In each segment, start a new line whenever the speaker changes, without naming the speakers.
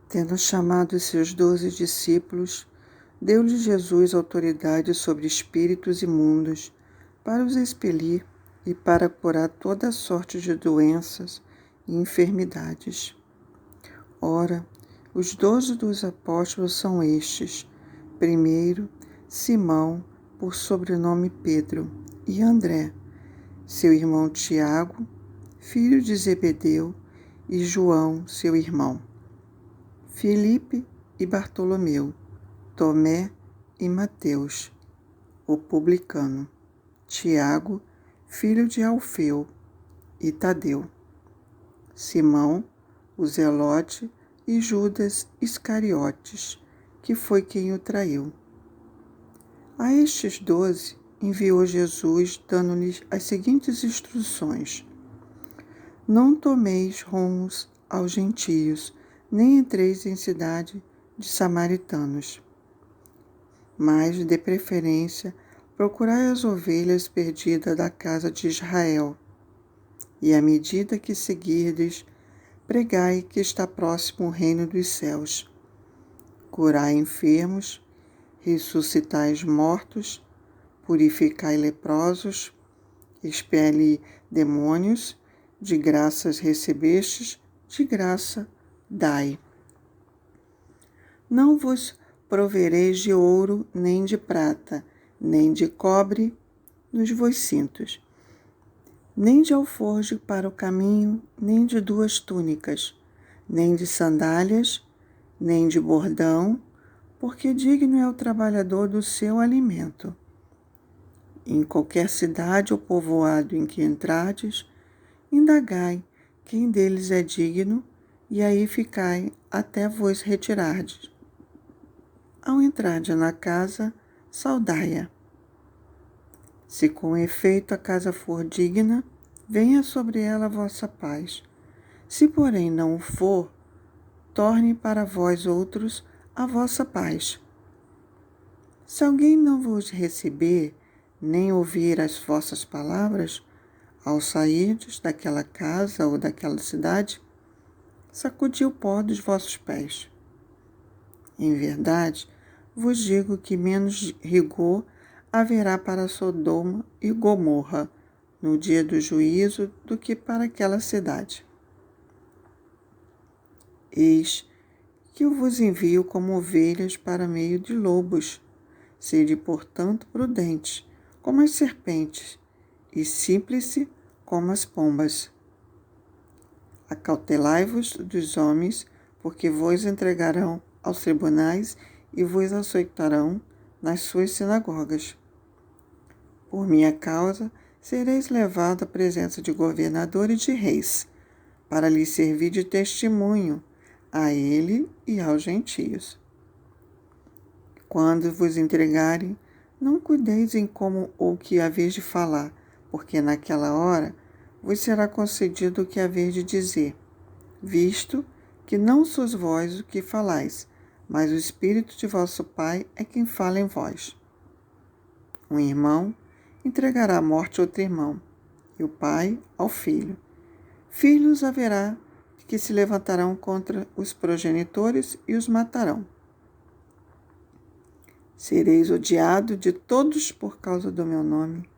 Tendo chamado os seus 12 discípulos, deu-lhes Jesus autoridade sobre espíritos imundos, para os expelir e para curar toda sorte de doenças e enfermidades. Ora, os 12 dos apóstolos são estes: primeiro, Simão, por sobrenome Pedro, e André, seu irmão Tiago, filho de Zebedeu, e João, seu irmão, Filipe e Bartolomeu, Tomé e Mateus, o publicano, Tiago, filho de Alfeu, e Tadeu, Simão, o Zelote, e Judas Iscariotes, que foi quem o traiu. A estes 12 enviou Jesus, dando-lhes as seguintes instruções: Não tomeis rumos aos gentios, nem entreis em cidade de samaritanos. Mas, de preferência, procurai as ovelhas perdidas da casa de Israel. E à medida que seguirdes, pregai que está próximo o reino dos céus. Curai enfermos, ressuscitai mortos, purificai leprosos, expele demônios, de graças recebestes, de graça dai. Não vos provereis de ouro, nem de prata, nem de cobre nos vos cintos, nem de alforje para o caminho, nem de 2 túnicas, nem de sandálias, nem de bordão, porque digno é o trabalhador do seu alimento. Em qualquer cidade ou povoado em que entrardes, indagai quem deles é digno, e aí ficai até vos retirardes. Ao entrardes na casa, saudai-a. Se com efeito a casa for digna, venha sobre ela a vossa paz. Se, porém, não o for, torne para vós outros a vossa paz. Se alguém não vos receber, nem ouvir as vossas palavras, ao sairdes daquela casa ou daquela cidade, sacudi o pó dos vossos pés. Em verdade, vos digo que menos rigor haverá para Sodoma e Gomorra no dia do juízo do que para aquela cidade. Eis que eu vos envio como ovelhas para meio de lobos. Sede, portanto, prudentes, como as serpentes, e simples como as pombas. Acautelai-vos dos homens, porque vos entregarão aos tribunais e vos açoitarão nas suas sinagogas. Por minha causa, sereis levado à presença de governadores e de reis, para lhes servir de testemunho a ele e aos gentios. Quando vos entregarem, não cuideis em como ou que haveis de falar, porque naquela hora vos será concedido o que haveis de dizer, visto que não sois vós o que falais, mas o Espírito de vosso Pai é quem fala em vós. Um irmão entregará à morte outro irmão, e o pai ao filho. Filhos haverá que se levantarão contra os progenitores e os matarão. Sereis odiado de todos por causa do meu nome.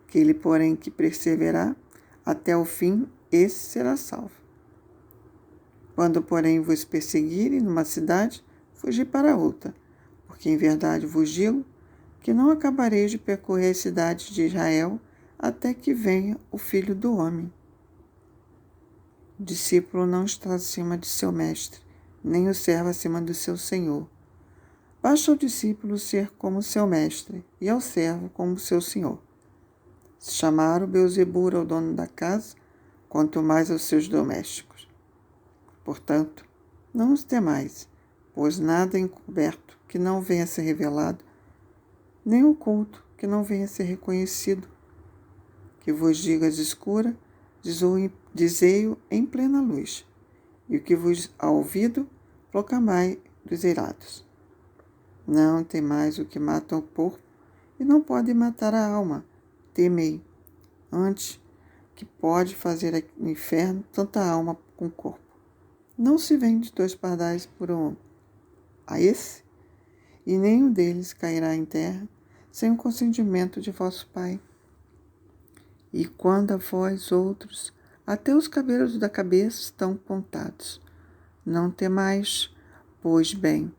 Aquele, porém, que perseverar até o fim, esse será salvo. Quando, porém, vos perseguirem numa cidade, fugi para outra, porque em verdade vos digo que não acabareis de percorrer as cidades de Israel até que venha o Filho do Homem. O discípulo não está acima de seu mestre, nem o servo acima do seu senhor. Basta ao discípulo ser como seu mestre, e ao servo como seu senhor. Se chamaram Beelzebul ao dono da casa, quanto mais aos seus domésticos. Portanto, não os temais, pois nada é encoberto que não venha a ser revelado, nem oculto que não venha a ser reconhecido. Que vos digo às escuras, dizei-o em plena luz, e o que vos há ouvido, proclamai dos eirados. Não temais o que mata o corpo, e não pode matar a alma. Temei, antes, que pode fazer no inferno tanta alma com o corpo. Não se vende 2 pardais por um a esse, e nenhum deles cairá em terra, sem o consentimento de vosso Pai. E quando a vós outros, até os cabelos da cabeça estão contados. Não temais, pois bem,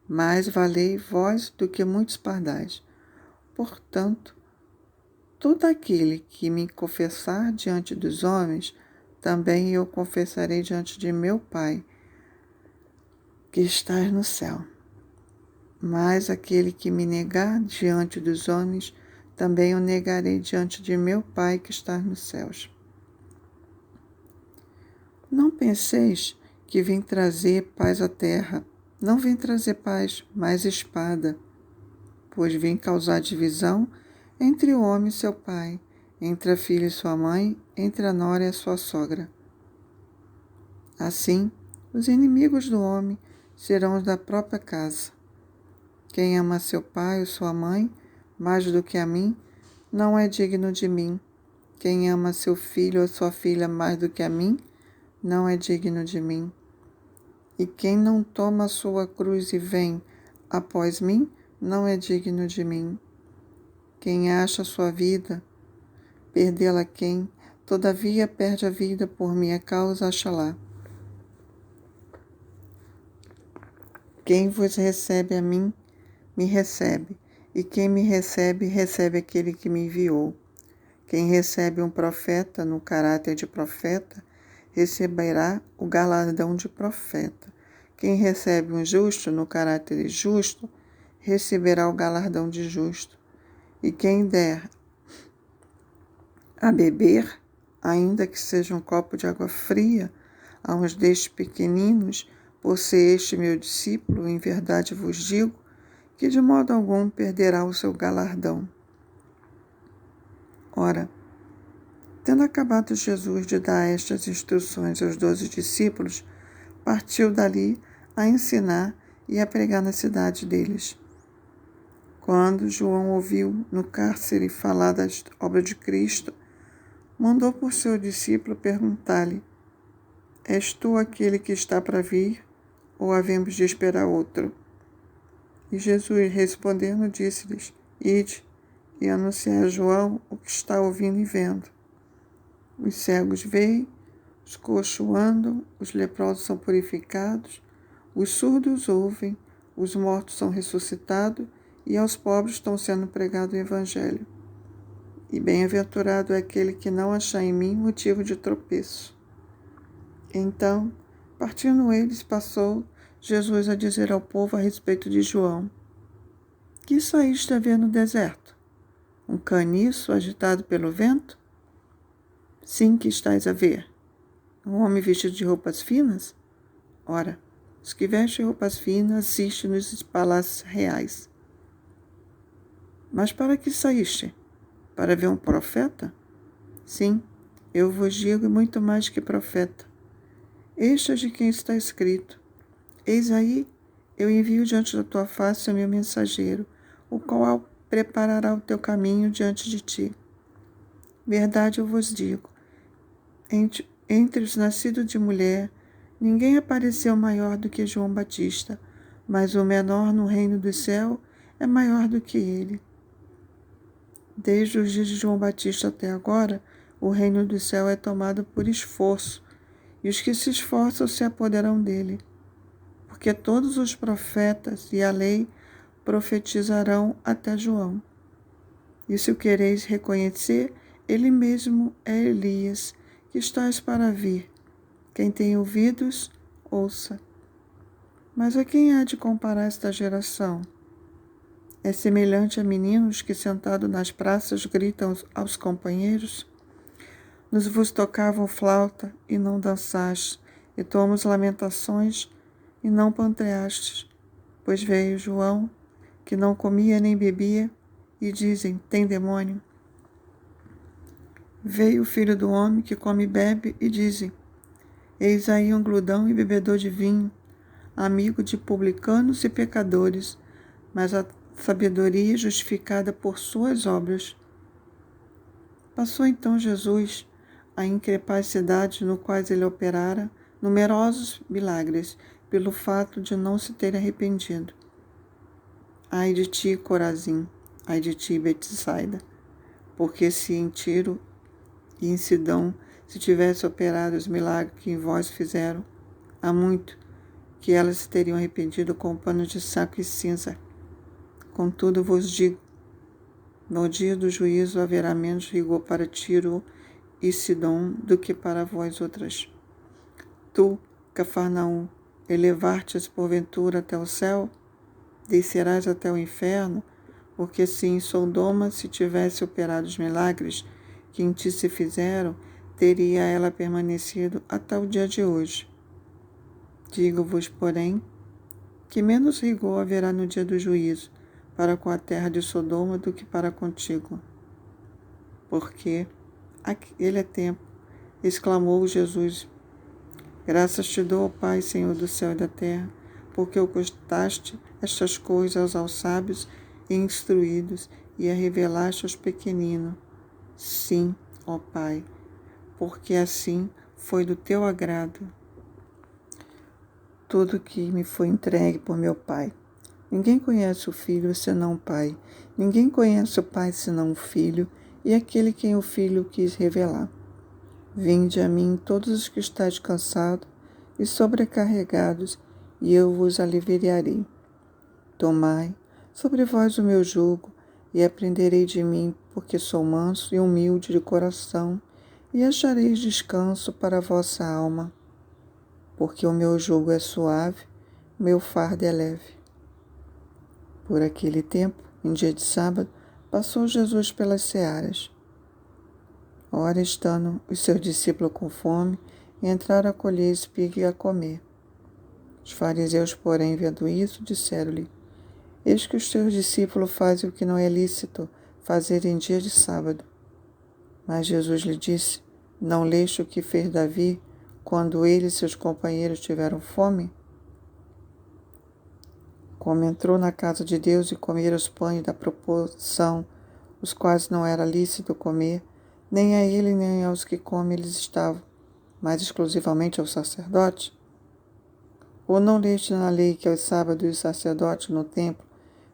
mais valei vós do que muitos pardais. Portanto, todo aquele que me confessar diante dos homens, também eu confessarei diante de meu Pai, que estás no céu. Mas aquele que me negar diante dos homens, também eu negarei diante de meu Pai que está nos céus. Não penseis que vim trazer paz à terra. Não vim trazer paz, mas espada. Pois vim causar divisão entre o homem e seu pai, entre a filha e sua mãe, entre a nora e a sua sogra. Assim, os inimigos do homem serão os da própria casa. Quem ama seu pai ou sua mãe mais do que a mim, não é digno de mim. Quem ama seu filho ou sua filha mais do que a mim, não é digno de mim. E quem não toma a sua cruz e vem após mim, não é digno de mim. Quem acha sua vida, perdê-la quem, todavia perde a vida por minha causa, acha-la. Quem vos recebe a mim, me recebe, e quem me recebe, recebe aquele que me enviou. Quem recebe um profeta no caráter de profeta, receberá o galardão de profeta. Quem recebe um justo no caráter de justo, receberá o galardão de justo. E quem der a beber, ainda que seja um copo de água fria, a uns destes pequeninos, por ser este meu discípulo, em verdade vos digo, que de modo algum perderá o seu galardão. Ora, tendo acabado Jesus de dar estas instruções aos 12 discípulos, partiu dali a ensinar e a pregar na cidade deles. Quando João ouviu no cárcere falar das obras de Cristo, mandou por seu discípulo perguntar-lhe: És tu aquele que está para vir, ou havemos de esperar outro? E Jesus, respondendo, disse-lhes: Ide e anunciai a João o que está ouvindo e vendo. Os cegos veem, os coxos andam, os leprosos são purificados, os surdos ouvem, os mortos são ressuscitados, e aos pobres estão sendo pregado o Evangelho. E bem-aventurado é aquele que não achar em mim motivo de tropeço. Então, partindo eles, passou Jesus a dizer ao povo a respeito de João: Que saíste a ver no deserto? Um caniço agitado pelo vento? Sim, que estais a ver. Um homem vestido de roupas finas? Ora, os que vestem roupas finas assistem nos palácios reais. Mas para que saíste? Para ver um profeta? Sim, eu vos digo muito mais que profeta. Este é de quem está escrito: Eis aí, eu envio diante da tua face o meu mensageiro, o qual preparará o teu caminho diante de ti. Verdade eu vos digo, entre os nascidos de mulher, ninguém apareceu maior do que João Batista, mas o menor no reino do céu é maior do que ele. Desde os dias de João Batista até agora, o reino do céu é tomado por esforço, e os que se esforçam se apoderam dele. Porque todos os profetas e a lei profetizarão até João. E se o quereis reconhecer, ele mesmo é Elias, que estás para vir. Quem tem ouvidos, ouça. Mas a quem há de comparar esta geração? É semelhante a meninos que, sentados nas praças, gritam aos companheiros: Nos vos tocavam flauta e não dançastes, e tomamos lamentações e não pranteastes. Pois veio João, que não comia nem bebia, e dizem: Tem demônio. Veio o filho do homem, que come e bebe, e dizem: Eis aí um glutão e bebedor de vinho, amigo de publicanos e pecadores, mas a sabedoria justificada por suas obras. Passou então Jesus a increpar as cidades no quais ele operara, numerosos milagres pelo fato de não se ter arrependido. Ai de ti, Corazim, ai de ti, Betsaida, porque se em Tiro e em Sidão se tivesse operado os milagres que em vós fizeram, há muito que elas se teriam arrependido com pano de saco e cinza. Contudo vos digo, no dia do juízo haverá menos rigor para Tiro e Sidom do que para vós outras. Tu, Cafarnaum, elevar-te-as porventura até o céu? Descerás até o inferno? Porque se em Sodoma se tivesse operado os milagres que em ti se fizeram, teria ela permanecido até o dia de hoje. Digo-vos, porém, que menos rigor haverá no dia do juízo para com a terra de Sodoma do que para contigo. Porque aquele é tempo, exclamou Jesus, graças te dou, ó Pai, Senhor do céu e da terra, porque ocultaste estas coisas aos sábios e instruídos e a revelaste aos pequeninos. Sim, ó Pai, porque assim foi do teu agrado tudo que me foi entregue por meu Pai. Ninguém conhece o Filho senão o Pai. Ninguém conhece o Pai senão o Filho e aquele quem o Filho quis revelar. Vinde a mim todos os que estáis cansados e sobrecarregados, e eu vos aliviarei. Tomai sobre vós o meu jugo e aprenderei de mim, porque sou manso e humilde de coração, e achareis descanso para a vossa alma. Porque o meu jugo é suave, meu fardo é leve. Por aquele tempo, em dia de sábado, passou Jesus pelas searas. Ora, estando os seus discípulos com fome, entraram a colher espiga e a comer. Os fariseus, porém, vendo isso, disseram-lhe, eis que os teus discípulos fazem o que não é lícito fazer em dia de sábado. Mas Jesus lhe disse, não leste o que fez Davi, quando ele e seus companheiros tiveram fome? Como entrou na casa de Deus e comeram os pães da proporção, os quais não era lícito comer, nem a ele nem aos que comem eles estavam, mas exclusivamente aos sacerdotes? Ou não leste na lei que aos sábados os sacerdotes no templo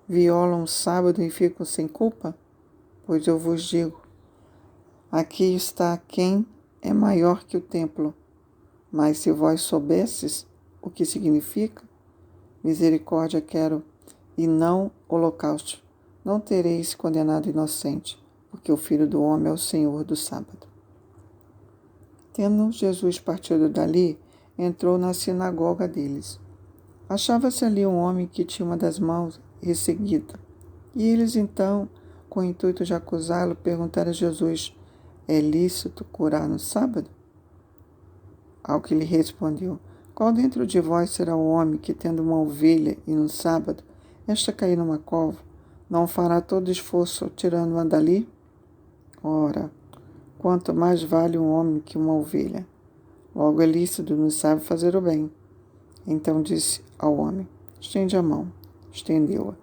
violam o sábado e ficam sem culpa? Pois eu vos digo, aqui está quem é maior que o templo. Mas se vós soubesses o que significa, misericórdia quero e não holocausto, não tereis condenado inocente, porque o Filho do Homem é o Senhor do sábado. Tendo Jesus partido dali, entrou na sinagoga deles. Achava-se ali um homem que tinha uma das mãos resseguida. E eles então, com o intuito de acusá-lo, perguntaram a Jesus, é lícito curar no sábado? Ao que lhe respondeu, qual dentro de vós será o homem que, tendo uma ovelha e no sábado, esta cair numa cova, não fará todo esforço tirando-a dali? Ora, quanto mais vale um homem que uma ovelha. Logo é lícito no sábado fazer o bem. Então disse ao homem, estende a mão. Estendeu-a,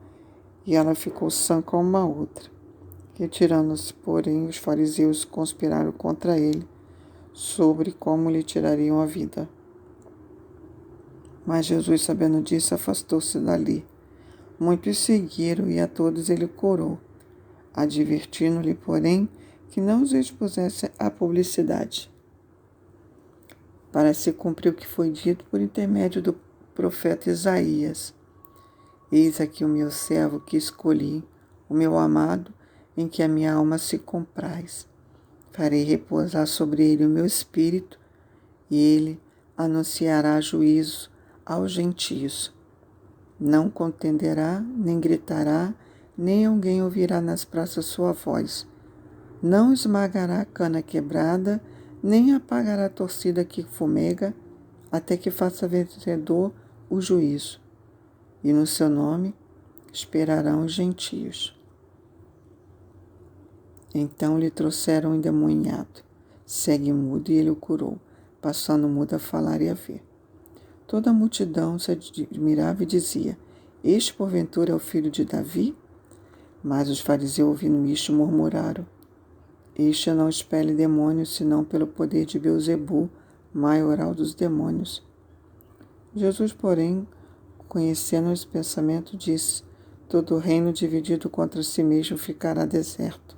e ela ficou sã como uma outra. Retirando-se, porém, os fariseus conspiraram contra ele, sobre como lhe tirariam a vida. Mas Jesus, sabendo disso, afastou-se dali. Muitos seguiram e a todos ele curou, advertindo-lhe, porém, que não os expusesse à publicidade, para se cumprir o que foi dito por intermédio do profeta Isaías. Eis aqui o meu servo que escolhi, o meu amado, em que a minha alma se compraz. Farei repousar sobre ele o meu espírito, e ele anunciará juízo aos gentios. Não contenderá, nem gritará, nem alguém ouvirá nas praças sua voz. Não esmagará a cana quebrada, nem apagará a torcida que fumega, até que faça vencedor o juízo. E no seu nome esperarão os gentios. Então lhe trouxeram um endemoniado, cego e mudo, e ele o curou, passando mudo a falar e a ver. Toda a multidão se admirava e dizia, este porventura é o filho de Davi? Mas os fariseus, ouvindo isto, murmuraram, este não expele demônios, senão pelo poder de Beelzebu, maioral dos demônios. Jesus, porém, conhecendo esse pensamento, disse: todo reino dividido contra si mesmo ficará deserto.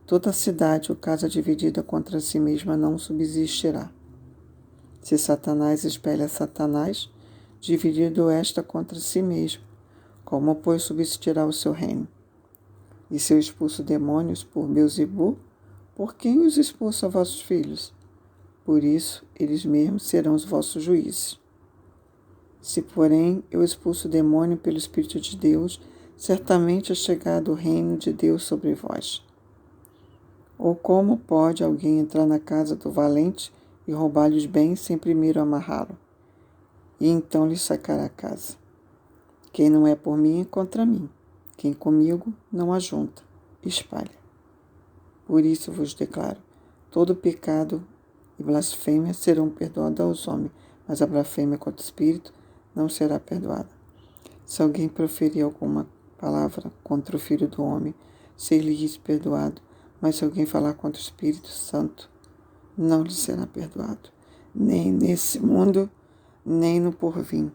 Toda cidade ou casa dividida contra si mesma não subsistirá. Se Satanás espelha Satanás, dividido esta contra si mesmo, como, pois, subsistirá o seu reino? E se eu expulso demônios por Beelzebu, por quem os expulsa vossos filhos? Por isso, eles mesmos serão os vossos juízes. Se, porém, eu expulso o demônio pelo Espírito de Deus, certamente é chegado o reino de Deus sobre vós. Ou como pode alguém entrar na casa do valente e roubar-lhe os bens sem primeiro amarrá-lo? E então lhe sacará a casa. Quem não é por mim é contra mim. Quem comigo não ajunta, espalha. Por isso vos declaro, todo pecado e blasfêmia serão perdoados aos homens, mas a blasfêmia contra o Espírito não será perdoada. Se alguém proferir alguma palavra contra o Filho do Homem, ser-lhe perdoado, mas se alguém falar contra o Espírito Santo, não lhe será perdoado, nem nesse mundo, nem no porvir.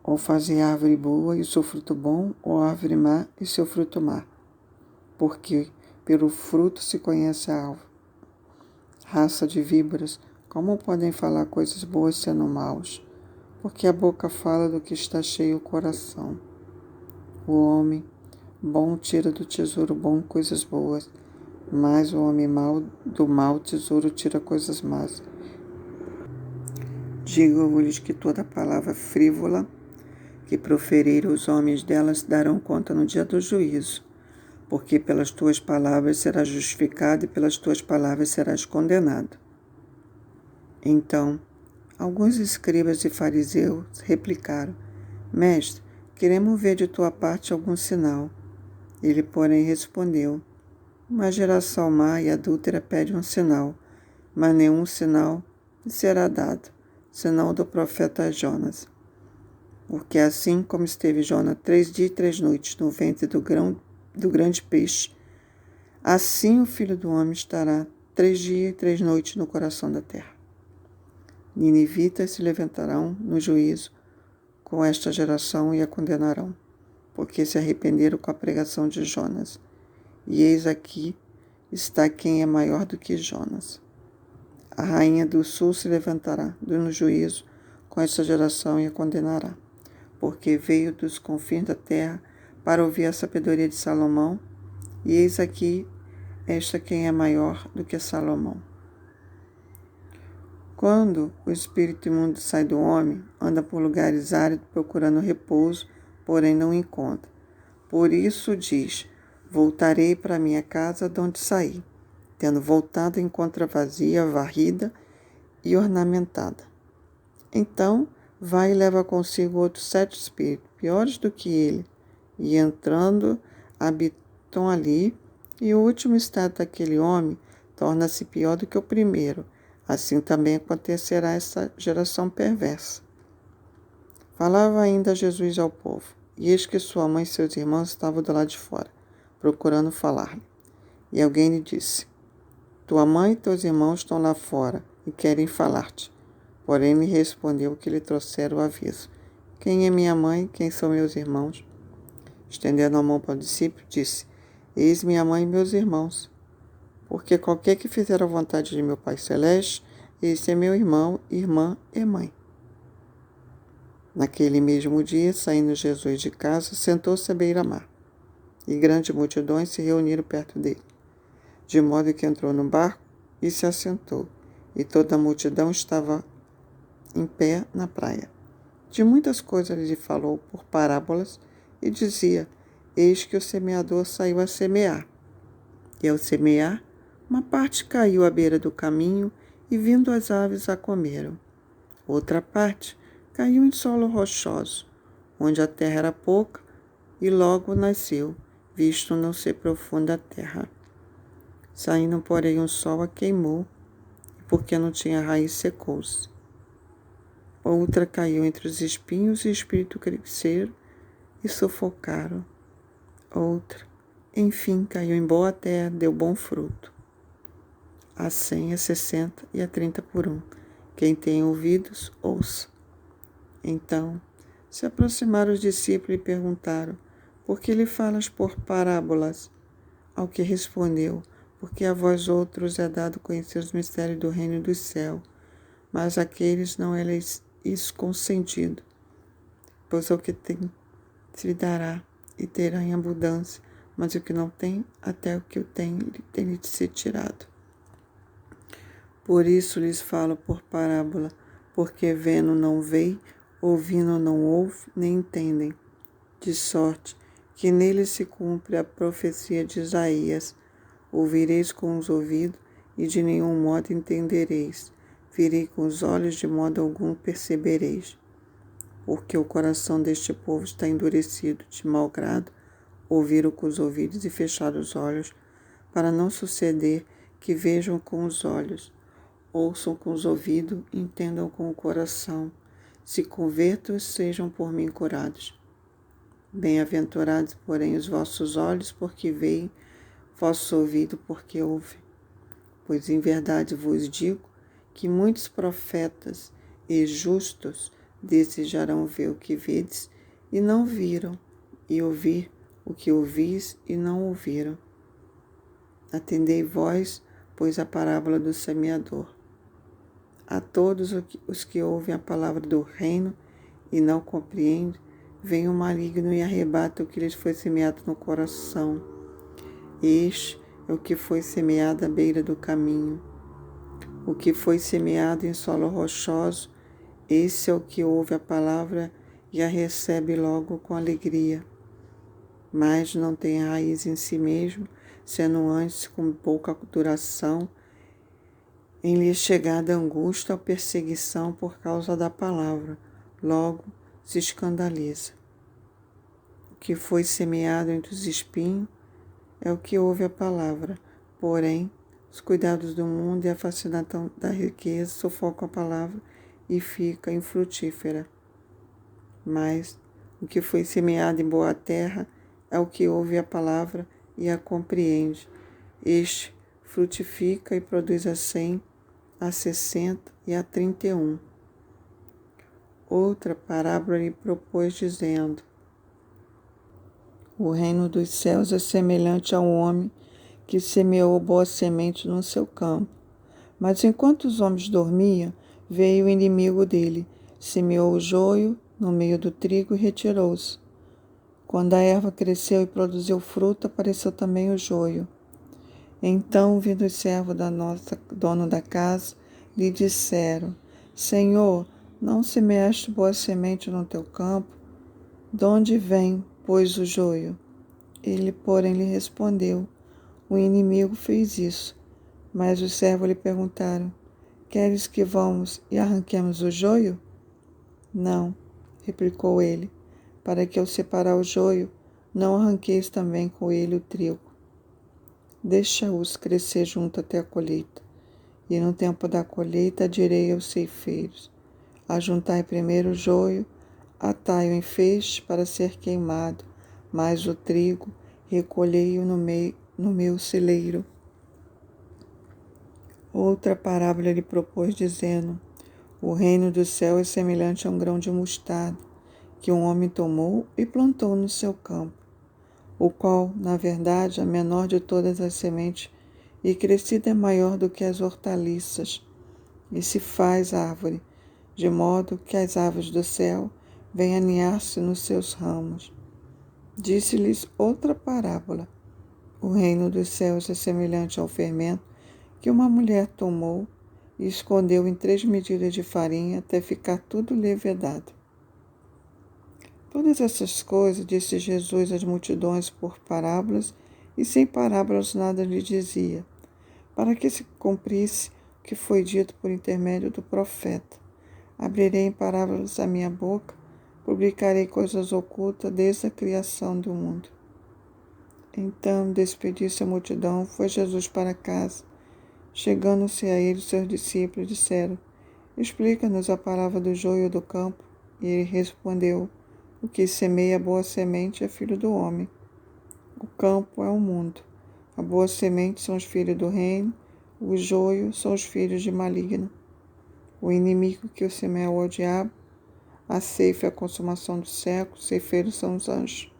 Ou fazer árvore boa e o seu fruto bom, ou árvore má e seu fruto má. Porque pelo fruto se conhece a árvore. Raça de víboras, como podem falar coisas boas sendo maus? Porque a boca fala do que está cheio o coração. O homem bom tira do tesouro bom coisas boas, mas o homem mau do mau tesouro tira coisas más. Digo-lhes que toda palavra frívola que proferiram os homens delas darão conta no dia do juízo, porque pelas tuas palavras serás justificado e pelas tuas palavras serás condenado. Então, alguns escribas e fariseus replicaram: Mestre, queremos ver de tua parte algum sinal. Ele, porém, respondeu: uma geração má e adúltera pede um sinal, mas nenhum sinal lhe será dado, senão o do profeta Jonas. Porque assim como esteve Jonas 3 dias e 3 noites no ventre do grande peixe, assim o Filho do Homem estará 3 dias e 3 noites no coração da terra. Ninivitas se levantarão no juízo com esta geração e a condenarão, porque se arrependeram com a pregação de Jonas. E eis aqui está quem é maior do que Jonas. A rainha do sul se levantará no juízo com esta geração e a condenará, porque veio dos confins da terra para ouvir a sabedoria de Salomão, e eis aqui esta quem é maior do que Salomão. Quando o espírito imundo sai do homem, anda por lugares áridos procurando repouso, porém não encontra. Por isso diz: voltarei para minha casa de onde saí. Tendo voltado, encontra vazia, varrida e ornamentada. Então vai e leva consigo outros 7 espíritos, piores do que ele, e entrando, habitam ali, e o último estado daquele homem torna-se pior do que o primeiro. Assim também acontecerá essa geração perversa. Falava ainda Jesus ao povo, e eis que sua mãe e seus irmãos estavam do lado de fora, procurando falar-lhe. E alguém lhe disse: tua mãe e teus irmãos estão lá fora e querem falar-te. Porém lhe respondeu que lhe trouxeram o aviso: quem é minha mãe? Quem são meus irmãos? Estendendo a mão para o discípulo, disse: eis minha mãe e meus irmãos. Porque qualquer que fizer a vontade de meu Pai Celeste, esse é meu irmão, irmã e mãe. Naquele mesmo dia, saindo Jesus de casa, sentou-se à beira-mar, e grandes multidões se reuniram perto dele, de modo que entrou no barco e se assentou, e toda a multidão estava em pé na praia. De muitas coisas lhe falou por parábolas, e dizia: eis que o semeador saiu a semear. E ao semear, uma parte caiu à beira do caminho, e vindo as aves a comeram. Outra parte caiu em solo rochoso, onde a terra era pouca, e logo nasceu, visto não ser profunda a terra. Saindo, porém, o sol a queimou, e porque não tinha raiz, secou-se. Outra caiu entre os espinhos, e o espírito cresceram e sufocaram. Outra, enfim, caiu em boa terra, deu bom fruto. a 100, a 60 e a 30 por um. Quem tem ouvidos, ouça. Então se aproximaram os discípulos e perguntaram: por que lhe falas por parábolas? Ao que respondeu: porque a vós outros é dado conhecer os mistérios do reino do céu, mas àqueles não é isso concedido. Pois o que tem se lhe dará e terá em abundância, mas o que não tem, até o que o tem de ser tirado. Por isso lhes falo por parábola, porque vendo não veem, ouvindo não ouvem, nem entendem. De sorte que nele se cumpre a profecia de Isaías: ouvireis com os ouvidos, e de nenhum modo entendereis. Virei com os olhos, de modo algum percebereis. Porque o coração deste povo está endurecido, de mau grado, ouviram com os ouvidos e fecharam os olhos, para não suceder que vejam com os olhos, ouçam com os ouvidos, entendam com o coração, se convertam e sejam por mim curados. Bem-aventurados, porém, os vossos olhos, porque veem, vossos ouvidos, porque ouvem. Pois em verdade vos digo que muitos profetas e justos desejarão ver o que vedes e não viram, e ouvir o que ouvis e não ouviram. Atendei vós, pois, a parábola do semeador. A todos os que ouvem a palavra do reino e não compreendem, vem o maligno e arrebata o que lhes foi semeado no coração. Este é o que foi semeado à beira do caminho. O que foi semeado em solo rochoso, esse é o que ouve a palavra e a recebe logo com alegria. Mas não tem raiz em si mesmo, sendo antes com pouca duração, em lhe chegada angústia ou perseguição por causa da palavra, logo se escandaliza. O que foi semeado entre os espinhos é o que ouve a palavra, porém, os cuidados do mundo e a fascinação da riqueza sufocam a palavra e fica infrutífera. Mas o que foi semeado em boa terra é o que ouve a palavra e a compreende. Este frutifica e produz a 100, a 60 e a 31. Outra parábola lhe propôs, dizendo: o reino dos céus é semelhante a um homem que semeou boa semente no seu campo. Mas enquanto os homens dormiam, veio o inimigo dele, semeou o joio no meio do trigo e retirou-se. Quando a erva cresceu e produziu fruto, apareceu também o joio. Então, vindo os servos da dono da casa, lhe disseram: Senhor, não semeaste boa semente no teu campo? De onde vem, pois, o joio? Ele, porém, lhe respondeu: o inimigo fez isso. Mas os servos lhe perguntaram: queres que vamos e arranquemos o joio? Não, replicou ele, para que ao separar o joio, não arranqueis também com ele o trigo. Deixa-os crescer junto até a colheita, e no tempo da colheita direi aos ceifeiros: ajuntai primeiro o joio, atai-o em feixes para ser queimado, mas o trigo recolhei-o no meu celeiro. Outra parábola lhe propôs, dizendo: o reino do céu é semelhante a um grão de mostarda, que um homem tomou e plantou no seu campo, o qual, na verdade, é a menor de todas as sementes, e crescida é maior do que as hortaliças, e se faz árvore, de modo que as aves do céu vêm aninhar-se nos seus ramos. Disse-lhes outra parábola: o reino dos céus é semelhante ao fermento que uma mulher tomou e escondeu em 3 medidas de farinha até ficar tudo levedado. Todas essas coisas disse Jesus às multidões por parábolas, e sem parábolas nada lhe dizia, para que se cumprisse o que foi dito por intermédio do profeta: abrirei em parábolas a minha boca, publicarei coisas ocultas desde a criação do mundo. Então, despediu-se a multidão, foi Jesus para casa. Chegando-se a ele, seus discípulos disseram: explica-nos a parábola do joio do campo. E ele respondeu: o que semeia a boa semente é filho do homem. O campo é o mundo. A boa semente são os filhos do reino, O joio são os filhos de maligno. O inimigo que o semeia é o diabo. A ceifa é a consumação do século. Ceifeiros são os anjos.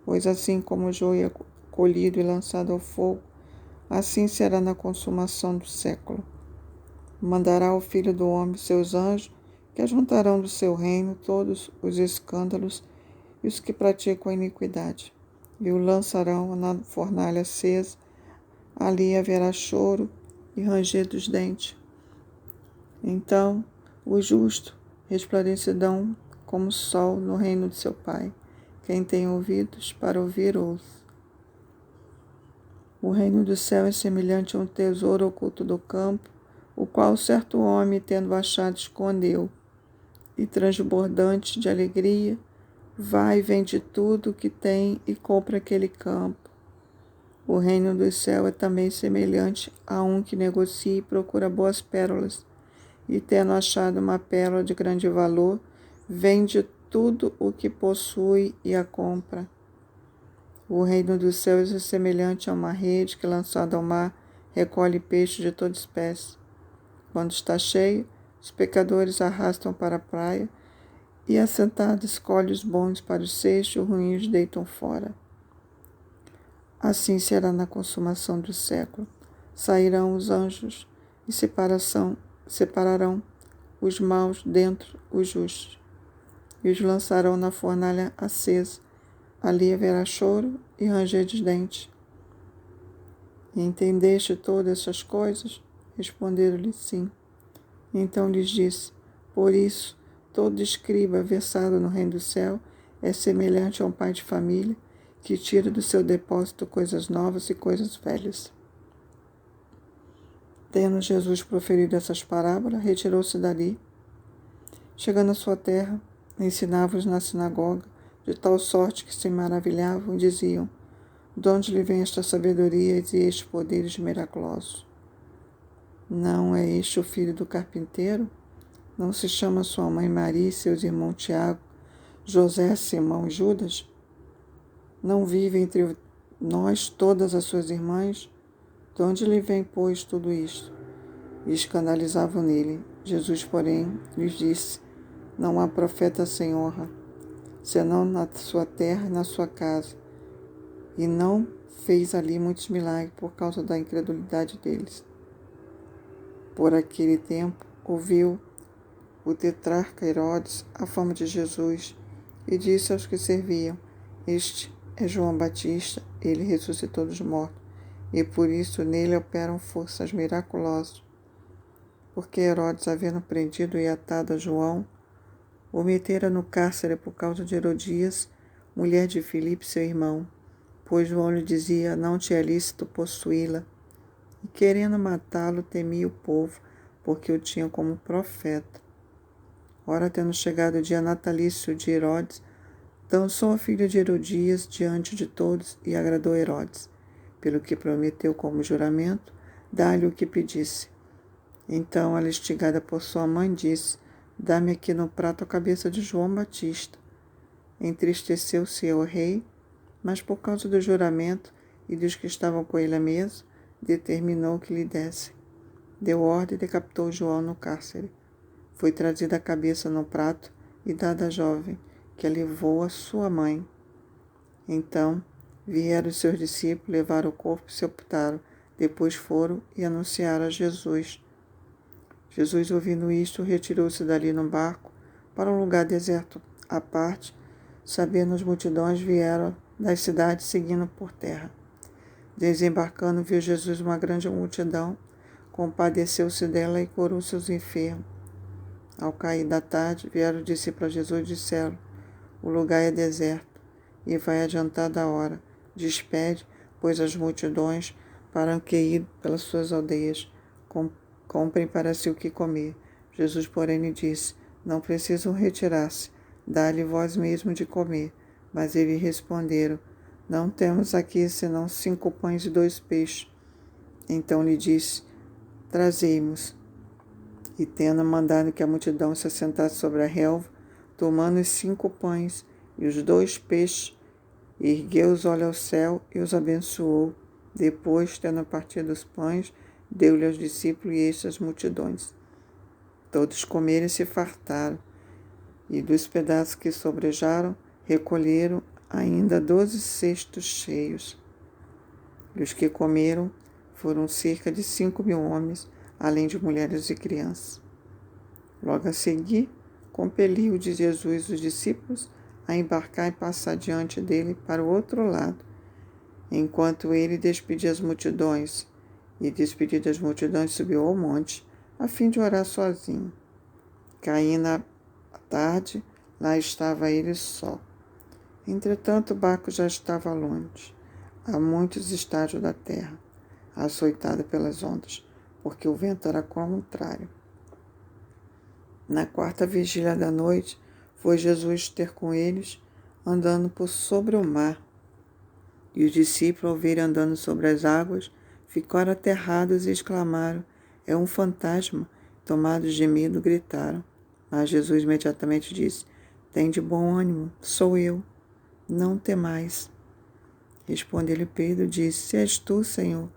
Pois assim como o joio é colhido e lançado ao fogo, assim será na consumação do século. Mandará o Filho do Homem seus anjos, que ajuntarão do seu reino todos os escândalos e os que praticam a iniquidade, e o lançarão na fornalha acesa. Ali haverá choro e ranger dos dentes. Então os justos resplandecerão como o sol no reino de seu Pai. Quem tem ouvidos para ouvir, ouça. O reino do céu é semelhante a um tesouro oculto do campo, o qual certo homem, tendo achado, escondeu, e transbordante de alegria, vai e vende tudo o que tem e compra aquele campo. O reino do céu é também semelhante a um que negocia e procura boas pérolas, e tendo achado uma pérola de grande valor, vende tudo o que possui e a compra. O reino dos céus é semelhante a uma rede que, lançada ao mar, recolhe peixes de toda espécie. Quando está cheia, os pecadores arrastam para a praia, e assentados escolhe os bons para os seixos, e os ruins deitam fora. Assim será na consumação do século. Sairão os anjos e separarão os maus dentre os justos, e os lançarão na fornalha acesa. Ali haverá choro e ranger de dentes. Entendeste todas essas coisas? Responderam-lhe sim. Então lhes disse: por isso, todo escriba versado no reino do céu é semelhante a um pai de família que tira do seu depósito coisas novas e coisas velhas. Tendo Jesus proferido essas parábolas, retirou-se dali. Chegando à sua terra, ensinava-os na sinagoga, de tal sorte que se maravilhavam e diziam: de onde lhe vem esta sabedoria e estes poderes miraculosos? Não é este o filho do carpinteiro? Não se chama sua mãe Maria e seus irmãos Tiago, José, Simão e Judas? Não vive entre nós todas as suas irmãs? De onde lhe vem, pois, tudo isto? E escandalizavam nele. Jesus, porém, lhes disse: não há profeta sem honra, senão na sua terra e na sua casa. E não fez ali muitos milagres por causa da incredulidade deles. Por aquele tempo, ouviu o tetrarca Herodes a fama de Jesus e disse aos que serviam: este é João Batista, ele ressuscitou dos mortos, e por isso nele operam forças miraculosas. Porque Herodes, havendo prendido e atado a João, o metera no cárcere por causa de Herodias, mulher de Filipe, seu irmão, pois João lhe dizia: não te é lícito possuí-la. E querendo matá-lo, temia o povo, porque o tinham como profeta. Ora, tendo chegado o dia natalício de Herodes, dançou a filha de Herodias diante de todos e agradou Herodes, pelo que prometeu como juramento dar-lhe o que pedisse. Então, ela, instigada por sua mãe, disse: dá-me aqui no prato a cabeça de João Batista. Entristeceu-se o rei, mas por causa do juramento e dos que estavam com ele à mesa, determinou que lhe desse. Deu ordem e decapitou João no cárcere. Foi trazida a cabeça no prato e dada à jovem, que a levou a sua mãe. Então vieram os seus discípulos, levaram o corpo e sepultaram. Depois foram e anunciaram a Jesus. Jesus, ouvindo isto, retirou-se dali no barco para um lugar deserto à parte. Sabendo as multidões, vieram das cidades seguindo por terra. Desembarcando, viu Jesus uma grande multidão, compadeceu-se dela e curou seus enfermos. Ao cair da tarde, vieram os discípulos a Jesus e disseram: o lugar é deserto e vai adiantada a hora. Despede, pois, as multidões para que ir pelas suas aldeias. Comprem para si o que comer. Jesus, porém, lhe disse: não precisam retirar-se, dá-lhe vós mesmo de comer. Mas eles responderam: não temos aqui senão 5 pães e 2 peixes. Então lhe disse: trazei-mos. E tendo mandado que a multidão se assentasse sobre a relva, tomando os 5 pães e os 2 peixes, ergueu os olhos ao céu e os abençoou. Depois, tendo partido os pães, deu-lhe aos discípulos e estes às multidões. Todos comeram e se fartaram, e dos pedaços que sobrejaram, recolheram ainda 12 cestos cheios. E os que comeram foram cerca de 5.000 homens, além de mulheres e crianças. Logo a seguir, compeliu de Jesus os discípulos a embarcar e passar diante dele para o outro lado, enquanto ele despedia as multidões, e despedido as multidões subiu ao monte, a fim de orar sozinho. Caindo a tarde, lá estava ele só. Entretanto, o barco já estava longe, a muitos estádios da terra, açoitado pelas ondas, porque o vento era contrário. Na 4ª vigília da noite, foi Jesus ter com eles, andando por sobre o mar. E os discípulos, ao verem andando sobre as águas, ficaram aterrados e exclamaram: é um fantasma! Tomados de medo, gritaram. Mas Jesus imediatamente disse: tende bom ânimo, sou eu, não temais. Respondeu-lhe Pedro e disse: se és tu, Senhor,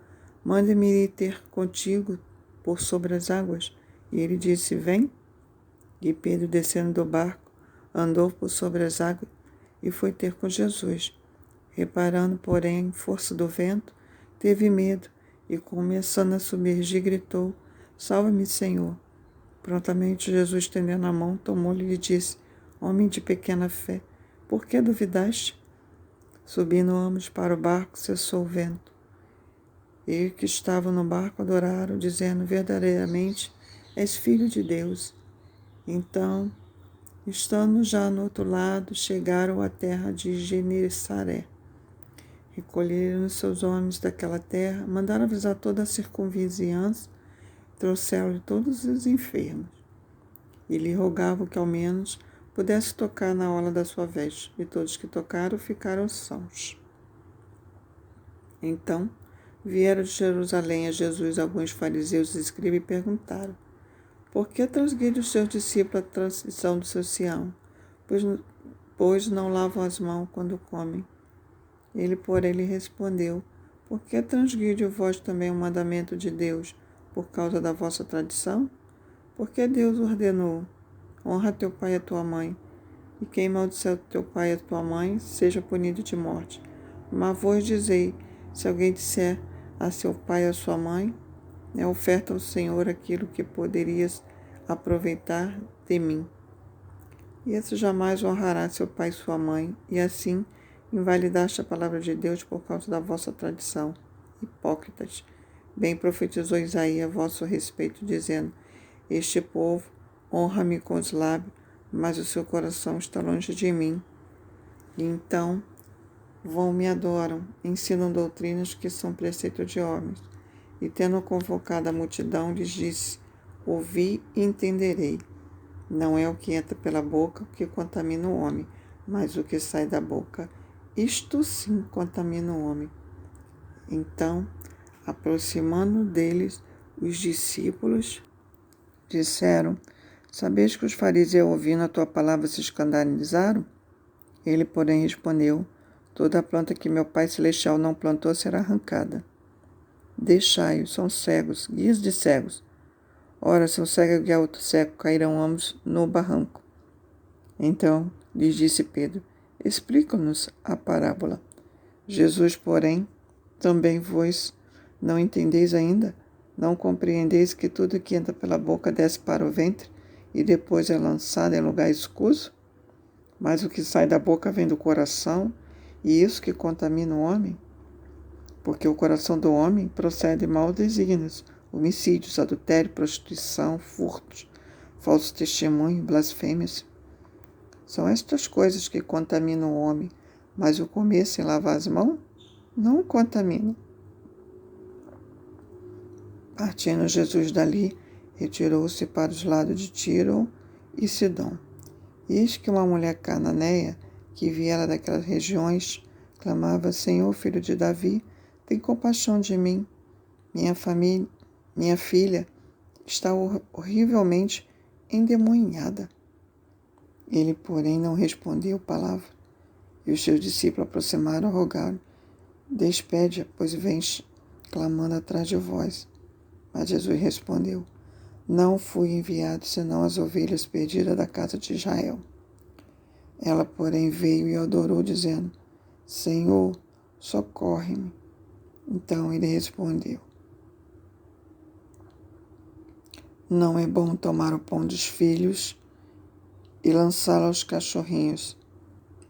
manda-me ir ter contigo por sobre as águas. E ele disse: vem. E Pedro, descendo do barco, andou por sobre as águas e foi ter com Jesus. Reparando, porém, a força do vento, teve medo e, começando a submergir, gritou: salva-me, Senhor. Prontamente Jesus, estendendo a mão, tomou-lhe e lhe disse: homem de pequena fé, por que duvidaste? Subindo ambos para o barco, cessou o vento. E os que estavam no barco adoraram, dizendo: verdadeiramente és filho de Deus. Então, estando já no outro lado, chegaram à terra de Genesaré. Recolheram os seus homens daquela terra, mandaram avisar toda a circunvizinhança, trouxeram-lhe todos os enfermos. E lhe rogavam que ao menos pudesse tocar na orla da sua veste, e todos que tocaram ficaram sãos. Então, vieram de Jerusalém a Jesus alguns fariseus e escribas e perguntaram: por que transgride os seus discípulos a transgressão do seu Sião? Pois não lavam as mãos quando comem. Ele, porém, lhe respondeu: por que transgride vós também o mandamento de Deus, por causa da vossa tradição? Porque Deus ordenou: honra teu pai e a tua mãe, e quem maldisser teu pai e a tua mãe, seja punido de morte. Mas vós dizei: se alguém disser a seu pai ou a sua mãe, é oferta ao Senhor aquilo que poderias aproveitar de mim. E esse jamais honrará seu pai e sua mãe, e assim invalidaste a palavra de Deus por causa da vossa tradição. Hipócritas, bem profetizou Isaías a vosso respeito, dizendo: este povo honra-me com os lábios, mas o seu coração está longe de mim. E então vão me adoram, ensinam doutrinas que são preceitos de homens. E tendo convocado a multidão, lhes disse: ouvi e entenderei. Não é o que entra pela boca que contamina o homem, mas o que sai da boca. Isto sim contamina o homem. Então, aproximando deles, os discípulos disseram: sabeis que os fariseus, ouvindo a tua palavra, se escandalizaram? Ele, porém, respondeu: toda a planta que meu Pai Celestial não plantou será arrancada. Deixai-os, são cegos, guias de cegos. Ora, se um cego guiar outro cego, cairão ambos no barranco. Então lhes disse Pedro: explica-nos a parábola. Jesus, porém, também vós não entendeis ainda? Não compreendeis que tudo que entra pela boca desce para o ventre e depois é lançado em lugar escuso? Mas o que sai da boca vem do coração, e isso que contamina o homem? Porque o coração do homem procede de maus desígnios, homicídios, adultério, prostituição, furtos, falso testemunho, blasfêmias. São estas coisas que contaminam o homem, mas o comer sem lavar as mãos não o contamina. Partindo Jesus dali, retirou-se para os lados de Tiro e Sidom. Eis que uma mulher cananeia, que viera daquelas regiões, clamava: Senhor, filho de Davi, tem compaixão de mim. Minha filha está horrivelmente endemoniada. Ele, porém, não respondeu palavra. E os seus discípulos aproximaram e rogaram: despede-a, pois vens clamando atrás de vós. Mas Jesus respondeu: Não fui enviado senão as ovelhas perdidas da casa de Israel. Ela, porém, veio e adorou, dizendo: Senhor, socorre-me. Então ele respondeu: Não é bom tomar o pão dos filhos e lançá-lo aos cachorrinhos.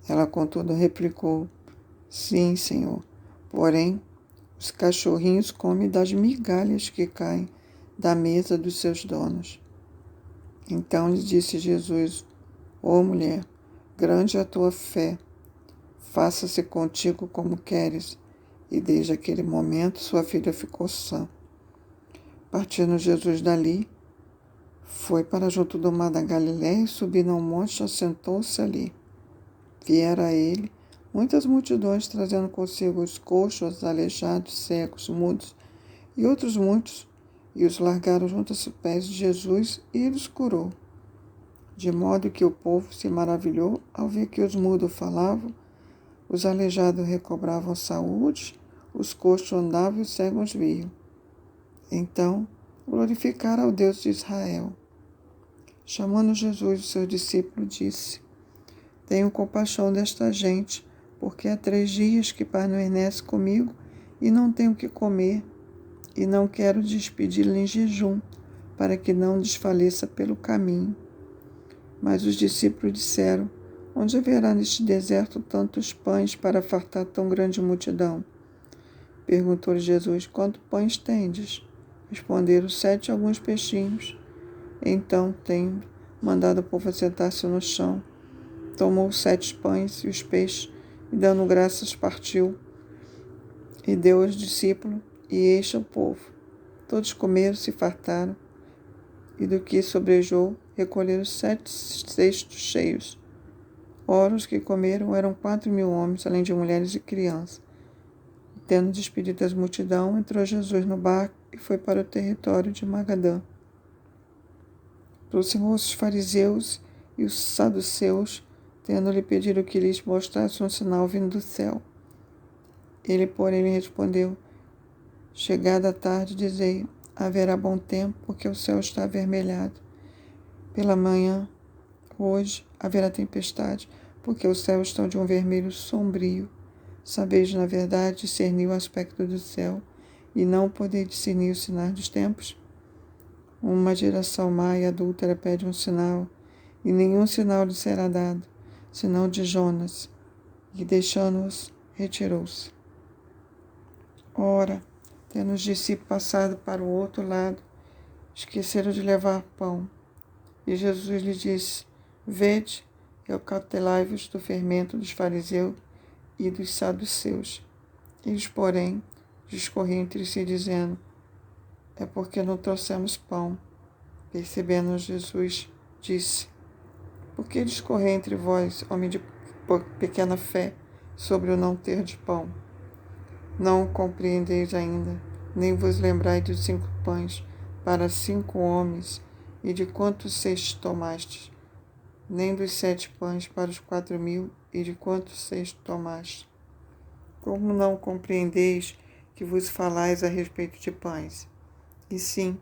Ela, contudo, replicou: Sim, Senhor. Porém, os cachorrinhos comem das migalhas que caem da mesa dos seus donos. Então lhe disse Jesus: Ó mulher, grande é a tua fé, faça-se contigo como queres. E desde aquele momento sua filha ficou sã. Partindo Jesus dali, foi para junto do mar da Galiléia e, subindo ao monte, assentou-se ali. Vieram a ele muitas multidões, trazendo consigo os coxos, os aleijados, cegos, mudos e outros muitos, e os largaram junto aos pés de Jesus, e ele os curou. De modo que o povo se maravilhou ao ver que os mudos falavam, os aleijados recobravam saúde, os coxos andavam e os cegos viam. Então glorificaram ao Deus de Israel. Chamando Jesus, os seus discípulos, disse: Tenho compaixão desta gente, porque há 3 dias que permanece comigo e não tenho o que comer, e não quero despedi-lo em jejum, para que não desfaleça pelo caminho. Mas os discípulos disseram: Onde haverá neste deserto tantos pães para fartar tão grande multidão? Perguntou-lhe Jesus: Quantos pães tendes? Responderam: 7 e alguns peixinhos. Então, tendo mandado o povo assentar-se no chão, tomou os 7 pães e os peixes, e dando graças, partiu, e deu aos discípulos, e enche o povo. Todos comeram, se fartaram, e do que sobrejou, recolheram 7 cestos cheios. Ora, os que comeram eram 4.000 homens, além de mulheres e crianças. E, tendo despedido as multidão, entrou Jesus no barco e foi para o território de Magadã. Aproximou-se os fariseus e os saduceus, tendo-lhe pedido que lhes mostrasse um sinal vindo do céu. Ele, porém, lhe respondeu: Chegada a tarde, dizei: haverá bom tempo, porque o céu está avermelhado. Pela manhã, hoje, haverá tempestade, porque os céus estão de um vermelho sombrio. Sabeis, na verdade, discernir o aspecto do céu, e não podeis discernir os sinais dos tempos? Uma geração má e adúltera pede um sinal, e nenhum sinal lhe será dado, senão de Jonas, e deixando-os, retirou-se. Ora, tendo os discípulos passado para o outro lado, esqueceram de levar pão. E Jesus lhe disse: Vede, e acautelai-vos do fermento dos fariseus e dos saduceus. Eles, porém, discorriam entre si, dizendo: É porque não trouxemos pão. Percebendo Jesus, disse: Por que discorrer entre vós, homem de pequena fé, sobre o não ter de pão? Não o compreendeis ainda, nem vos lembrais dos 5 pães para 5 homens, e de quantos cestos tomastes? Nem dos 7 pães para os 4.000, e de quantos cestos tomastes? Como não compreendeis que vos falais a respeito de pães? E sim,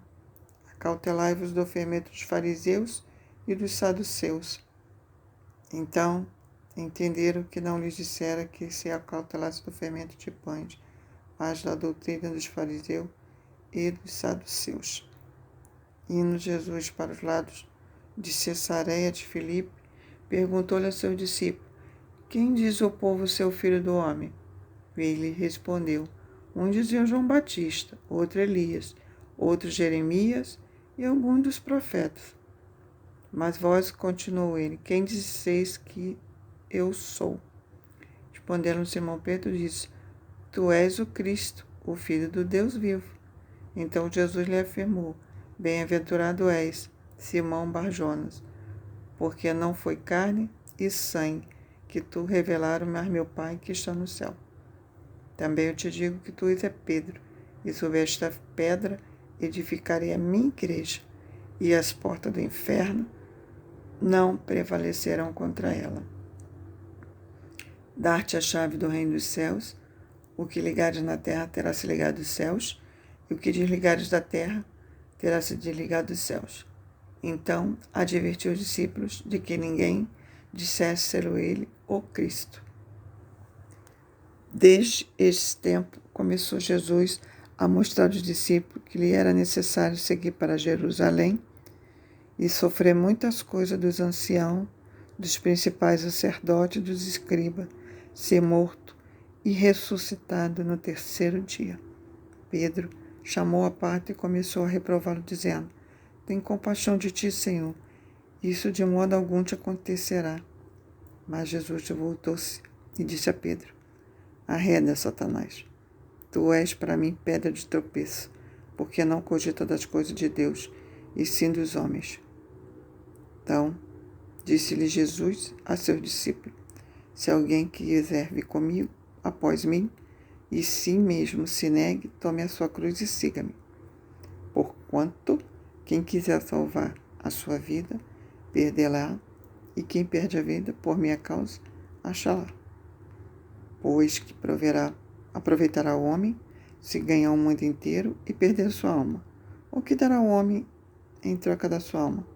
acautelai-vos do fermento dos fariseus e dos saduceus. Então entenderam que não lhes dissera que se acautelasse do fermento de pães, mas da doutrina dos fariseus e dos saduceus. Indo Jesus para os lados de Cesareia de Filipe, perguntou-lhe a seus discípulos: Quem diz o povo ser o filho do homem? Ele respondeu: Um dizia João Batista, outro Elias, outro Jeremias e alguns dos profetas. Mas vós, continuou ele, quem disseis que eu sou? Respondendo Simão Pedro, disse: Tu és o Cristo, o Filho do Deus vivo. Então Jesus lhe afirmou: Bem-aventurado és, Simão Barjonas, porque não foi carne e sangue que tu revelaram, mas meu Pai que está no céu. Também eu te digo que tu és Pedro, e sobre esta pedra edificarei a minha igreja, e as portas do inferno não prevalecerão contra ela. Dar-te a chave do reino dos céus, o que ligares na terra terá se ligado dos céus, e o que desligares da terra terá se desligado dos céus. Então advertiu os discípulos de que ninguém dissesse ser ele o Cristo. Desde esse tempo começou Jesus a mostrar aos discípulos que lhe era necessário seguir para Jerusalém e sofrer muitas coisas dos anciãos, dos principais sacerdotes e dos escribas, ser morto e ressuscitado no terceiro dia. Pedro chamou à parte e começou a reprová-lo, dizendo: Tem compaixão de ti, Senhor, isso de modo algum te acontecerá. Mas Jesus voltou-se e disse a Pedro: Arreda, Satanás, tu és para mim pedra de tropeço, porque não cogita das coisas de Deus, e sim dos homens. Então, disse-lhe Jesus a seus discípulos: Se alguém quiser vir comigo, após mim, e si mesmo se negue, tome a sua cruz e siga-me. Porquanto, quem quiser salvar a sua vida, perdê-la, e quem perde a vida por minha causa, achará. Pois que aproveitará o homem se ganhar o mundo inteiro e perder sua alma? O que dará o homem em troca da sua alma?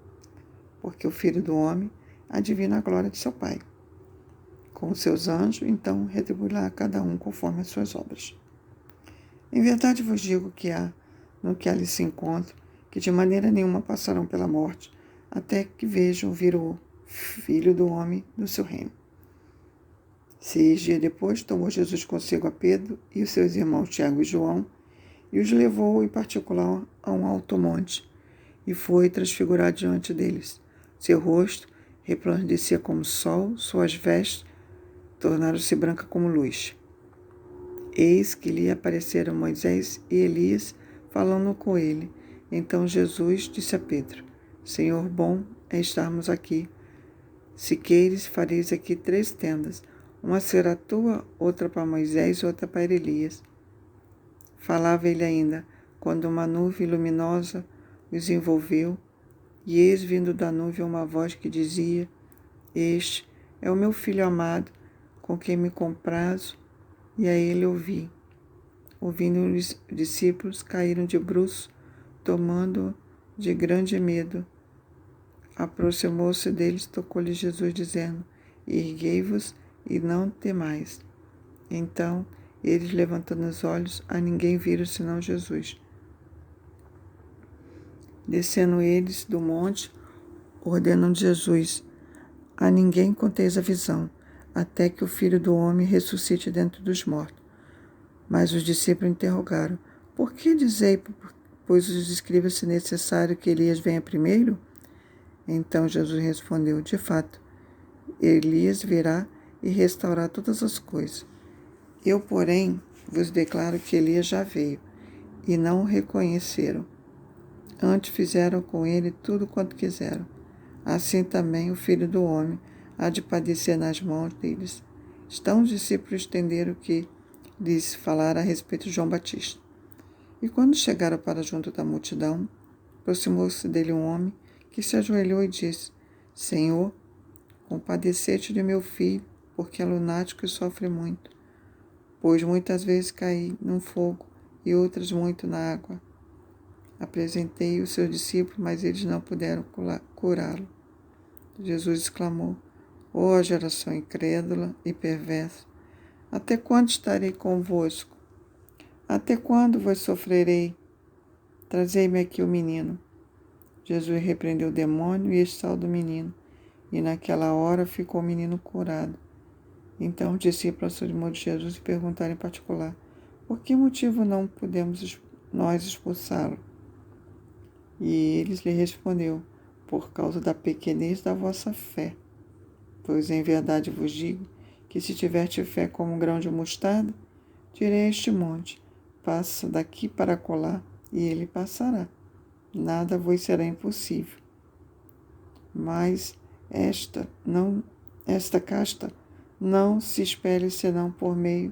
Porque o Filho do Homem adivina a glória de seu Pai. Com os seus anjos, então, retribuirá a cada um conforme as suas obras. Em verdade vos digo que há, no que ali se encontra, que de maneira nenhuma passarão pela morte, até que vejam vir o Filho do Homem no seu reino. 6 dias depois, tomou Jesus consigo a Pedro e os seus irmãos Tiago e João, e os levou em particular a um alto monte, e foi transfigurado diante deles. Seu rosto resplandecia como o sol, suas vestes tornaram-se brancas como luz. Eis que lhe apareceram Moisés e Elias, falando com ele. Então Jesus disse a Pedro: Senhor, bom é estarmos aqui. Se queres, fareis aqui 3 tendas, uma será tua, outra para Moisés e outra para Elias. Falava ele ainda, quando uma nuvem luminosa os envolveu, e eis vindo da nuvem uma voz que dizia: Este é o meu filho amado, com quem me comprazo, e a ele ouvi. Ouvindo os discípulos, caíram de bruços, tomando de grande medo. Aproximou-se deles, tocou-lhe Jesus, dizendo: Erguei-vos e não temais. Então, eles, levantando os olhos, a ninguém viram senão Jesus. Descendo eles do monte, ordenando Jesus: A ninguém conteis a visão, até que o Filho do Homem ressuscite dentre dos mortos. Mas os discípulos interrogaram: Por que dizei, pois os escribas, se necessário que Elias venha primeiro? Então Jesus respondeu: De fato, Elias virá e restaurar todas as coisas. Eu, porém, vos declaro que Elias já veio, e não o reconheceram. Antes fizeram com ele tudo quanto quiseram. Assim também o Filho do Homem há de padecer nas mãos deles. Então os discípulos entenderam que lhes falara a respeito de João Batista. E quando chegaram para junto da multidão, aproximou-se dele um homem que se ajoelhou e disse: Senhor, compadecete de meu filho, porque é lunático e sofre muito. Pois muitas vezes caí no fogo e outras muito na água. Apresentei-o aos seus discípulos, mas eles não puderam curá-lo. Jesus exclamou: Ó geração incrédula e perversa, até quando estarei convosco? Até quando vos sofrerei? Trazei-me aqui o menino. Jesus repreendeu o demônio e expulsou do menino, e naquela hora ficou o menino curado. Então os discípulos aproximou de Jesus e perguntaram em particular: Por que motivo não podemos nós expulsá-lo? E eles lhe respondeu: Por causa da pequenez da vossa fé. Pois em verdade vos digo que se tiverdes fé como um grão de mostarda, direi a este monte: passa daqui para acolá, e ele passará. Nada vos será impossível. Mas esta casta não se espere senão por meio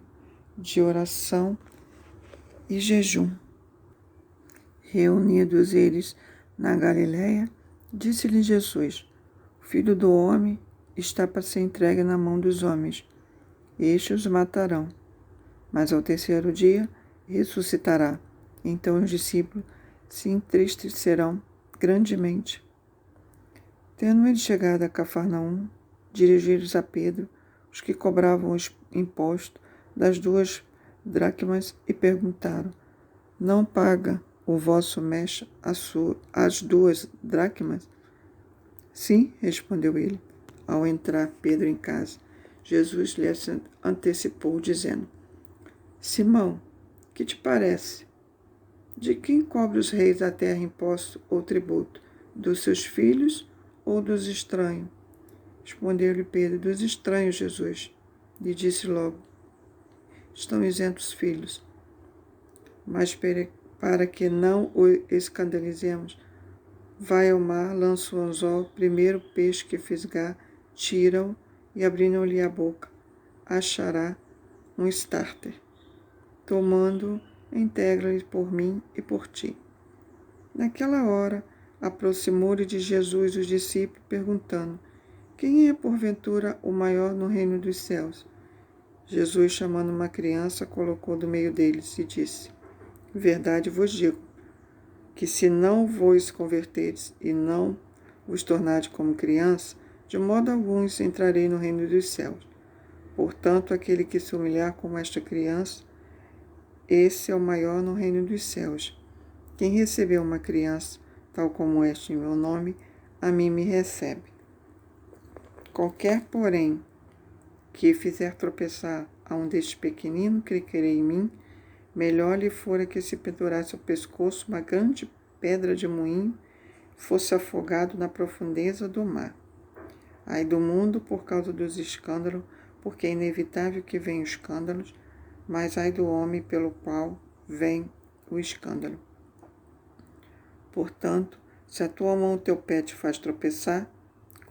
de oração e jejum. Reunidos eles na Galiléia, disse-lhe Jesus: O Filho do Homem está para ser entregue na mão dos homens. Estes os matarão, mas ao terceiro dia ressuscitará. Então os discípulos se entristecerão grandemente. Tendo ele chegado a Cafarnaum, dirigiram-se a Pedro os que cobravam o imposto das 2 dracmas e perguntaram: não paga o vosso mestre as 2 dracmas? Sim, respondeu ele. Ao entrar Pedro em casa, Jesus lhe antecipou, dizendo: Simão, que te parece? De quem cobre os reis da terra imposto ou tributo? Dos seus filhos ou dos estranhos? Respondeu-lhe Pedro: dos estranhos, Jesus. Lhe disse logo: estão isentos os filhos. Mas para que não o escandalizemos, vai ao mar, lança o anzol, primeiro peixe que fisgar, tira-o e, abrindo-lhe a boca, achará um estarter. Tomando-o, integra-lhe por mim e por ti. Naquela hora, aproximou-lhe de Jesus os discípulos, perguntando: quem é, porventura, o maior no reino dos céus? Jesus, chamando uma criança, colocou do meio deles e disse: verdade vos digo, que se não vos converterdes e não vos tornardes como criança, de modo algum entrarei no reino dos céus. Portanto, aquele que se humilhar como esta criança, esse é o maior no reino dos céus. Quem recebeu uma criança, tal como esta em meu nome, a mim me recebe. Qualquer, porém, que fizer tropeçar a um destes pequeninos que crê em mim, melhor lhe fora que se pendurasse ao pescoço uma grande pedra de moinho e fosse afogado na profundeza do mar. Ai do mundo por causa dos escândalos, porque é inevitável que venham escândalos, mas ai do homem pelo qual vem o escândalo. Portanto, se a tua mão ou teu pé te faz tropeçar,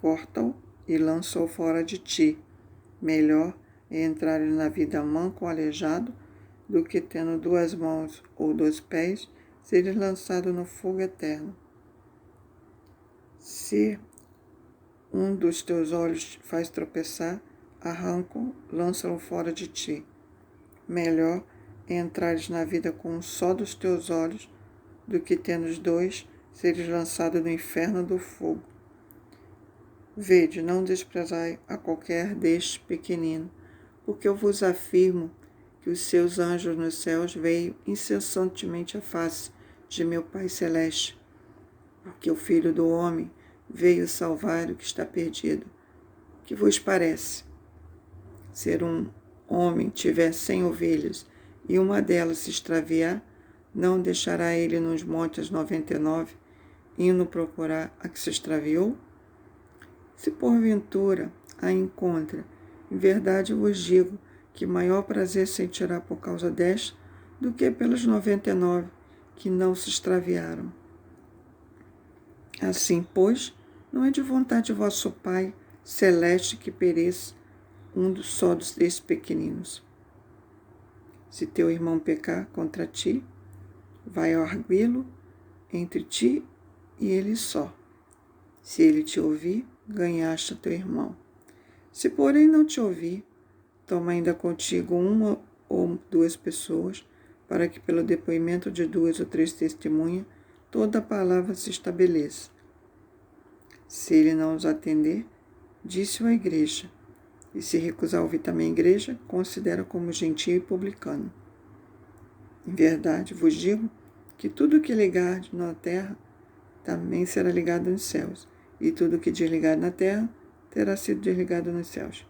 corta-o e lança-o fora de ti. Melhor é entrar na vida manco ou aleijado, do que tendo 2 mãos ou 2 pés, seres lançado no fogo eterno. Se um dos teus olhos te faz tropeçar, arranca-o, lança-o fora de ti. Melhor é entrares na vida com um só dos teus olhos, do que tendo os 2, seres lançado no inferno do fogo. Vede, não desprezai a qualquer deste pequenino, porque eu vos afirmo que os seus anjos nos céus veem incessantemente a face de meu Pai Celeste, porque o Filho do Homem veio salvar o que está perdido. Que vos parece? Ser um homem tiver 100 ovelhas e uma delas se extraviar, não deixará ele nos montes 99, indo procurar a que se extraviou? Se porventura a encontra, em verdade eu vos digo que maior prazer sentirá por causa desta do que pelas 99 que não se extraviaram. Assim, pois, não é de vontade de vosso Pai Celeste que pereça um só desses pequeninos. Se teu irmão pecar contra ti, vai arguí-lo entre ti e ele só. Se ele te ouvir, ganhaste teu irmão. Se, porém, não te ouvir, toma ainda contigo 1 ou 2 pessoas, para que pelo depoimento de 2 ou 3 testemunhas, toda a palavra se estabeleça. Se ele não os atender, disse-o à igreja, e se recusar ouvir também a igreja, considera como gentio e publicano. Em verdade, vos digo que tudo o que ligardes na terra também será ligado nos céus, e tudo o que desligado na terra terá sido desligado nos céus.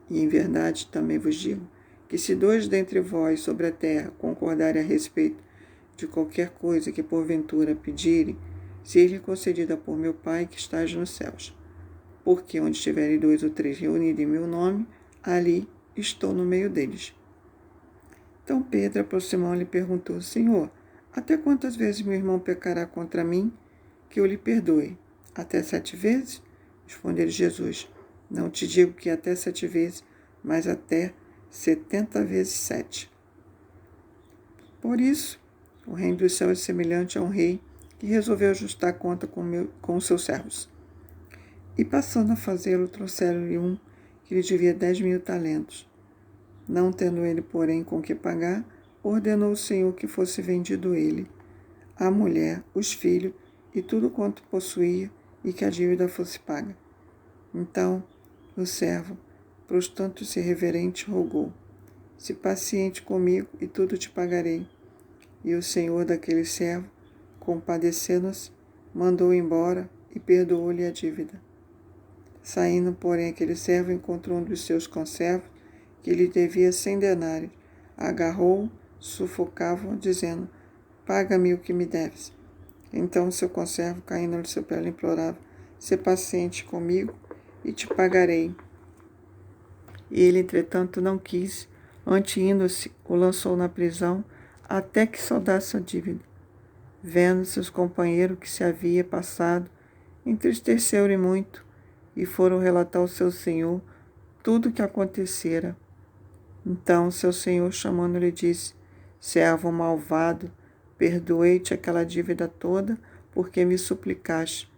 E em verdade também vos digo que se 2 dentre vós sobre a terra concordarem a respeito de qualquer coisa que porventura pedirem, seja concedida por meu Pai que estás nos céus. Porque onde estiverem 2 ou 3 reunidos em meu nome, ali estou no meio deles. Então Pedro, aproximando-lhe, perguntou: Senhor, até quantas vezes meu irmão pecará contra mim, que eu lhe perdoe? Até 7 vezes? Respondeu Jesus: não te digo que até 7 vezes, mas até 70 vezes 7. Por isso, o reino dos céus é semelhante a um rei que resolveu ajustar conta com os seus servos. E passando a fazê-lo, trouxeram-lhe que lhe devia 10.000 talentos. Não tendo ele, porém, com que pagar, ordenou o Senhor que fosse vendido ele, a mulher, os filhos e tudo quanto possuía, e que a dívida fosse paga. Então o servo, prostrando-se reverente, rogou: Se paciente comigo, e tudo te pagarei. E o senhor daquele servo, compadecendo-se, mandou embora e perdoou-lhe a dívida. Saindo, porém, aquele servo encontrou um dos seus conservos, que lhe devia 100 denários. Agarrou-o, sufocava-o, dizendo: Paga-me o que me deves. Então o seu conservo, caindo-lhe seu pé, lhe implorava: Sê paciente comigo, e te pagarei. E ele, entretanto, não quis, antes indo-se, o lançou na prisão, até que saldasse a dívida. Vendo seus companheiros que se havia passado, entristeceu-lhe muito, e foram relatar ao seu senhor tudo o que acontecera. Então seu senhor, chamando-lhe, disse: Servo malvado, perdoei-te aquela dívida toda, porque me suplicaste.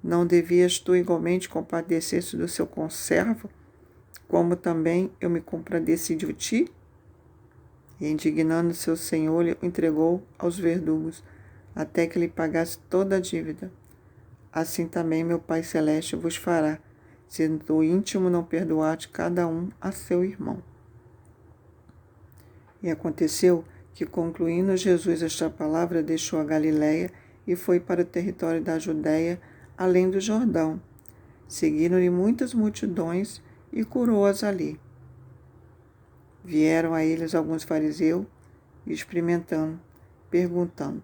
Não devias tu igualmente compadecer-se do seu conservo, como também eu me compadeci de ti? E, indignando seu senhor, lhe entregou aos verdugos, até que lhe pagasse toda a dívida. Assim também meu Pai Celeste vos fará, se do íntimo não perdoardes cada um a seu irmão. E aconteceu que, concluindo Jesus esta palavra, deixou a Galiléia e foi para o território da Judéia, além do Jordão. Seguiram-lhe muitas multidões e curou-as ali. Vieram a eles alguns fariseus, experimentando, perguntando: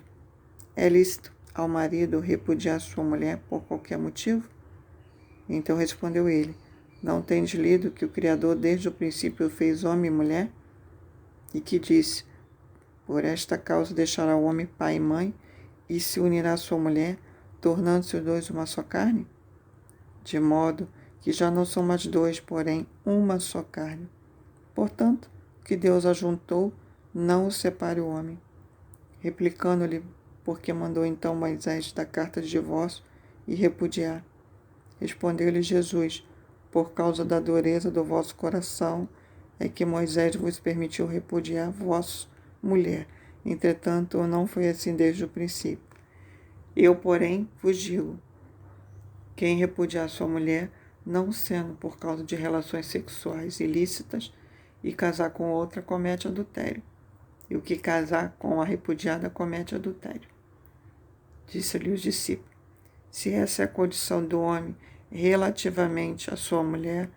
É lícito ao marido repudiar sua mulher por qualquer motivo? Então respondeu ele: Não tendes lido que o Criador desde o princípio fez homem e mulher? E que disse: Por esta causa deixará o homem pai e mãe, e se unirá à sua mulher, tornando-se os dois uma só carne? De modo que já não são mais dois, porém uma só carne. Portanto, o que Deus ajuntou, não o separe o homem. Replicando-lhe, porque mandou então Moisés dar carta de divórcio e repudiar. Respondeu-lhe Jesus: Por causa da dureza do vosso coração, é que Moisés vos permitiu repudiar vossa mulher. Entretanto, não foi assim desde o princípio. Eu, porém, vos digo: quem repudiar sua mulher, não sendo por causa de relações sexuais ilícitas, e casar com outra, comete adultério. E o que casar com a repudiada, comete adultério. Disse-lhe os discípulos: Se essa é a condição do homem relativamente à sua mulher,